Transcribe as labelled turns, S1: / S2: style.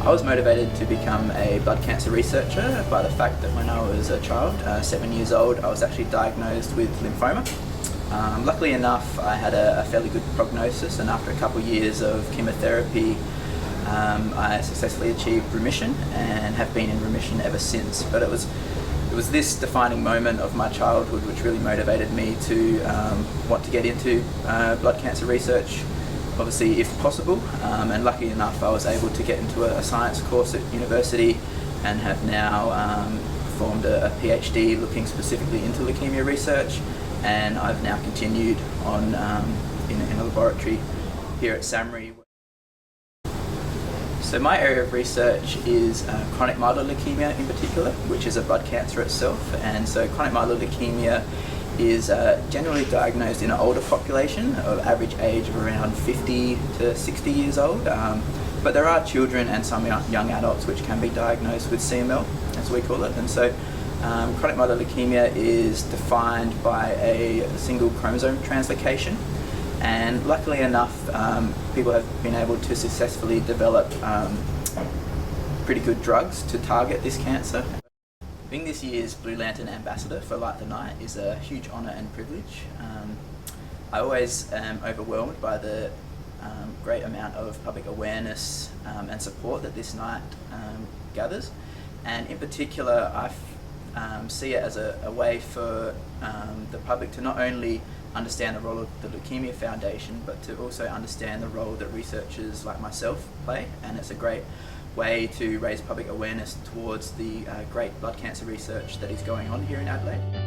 S1: I was motivated to become a blood cancer researcher by the fact that when I was a child, 7 years old, I was actually diagnosed with lymphoma. Luckily enough, I had a fairly good prognosis, and after a couple of years of chemotherapy, I successfully achieved remission and have been in remission ever since. But it was this defining moment of my childhood which really motivated me to want to get into blood cancer research, obviously if possible, and lucky enough I was able to get into a science course at university and have now performed a PhD looking specifically into leukaemia research, and I've now continued on in a laboratory here at SAMRI. So my area of research is chronic myeloid leukemia in particular, which is a blood cancer itself. And so chronic myeloid leukemia is generally diagnosed in an older population of average age of around 50 to 60 years old. But there are children and some young adults which can be diagnosed with CML, as we call it. And so chronic myeloid leukemia is defined by a single chromosome translocation. And luckily enough, people have been able to successfully develop pretty good drugs to target this cancer. Being this year's Blue Lantern Ambassador for Light the Night is a huge honour and privilege. I always am overwhelmed by the great amount of public awareness and support that this night gathers, and in particular I see it as a way for the public to not only understand the role of the Leukaemia Foundation, but to also understand the role that researchers like myself play, and it's a great way to raise public awareness towards the great blood cancer research that is going on here in Adelaide.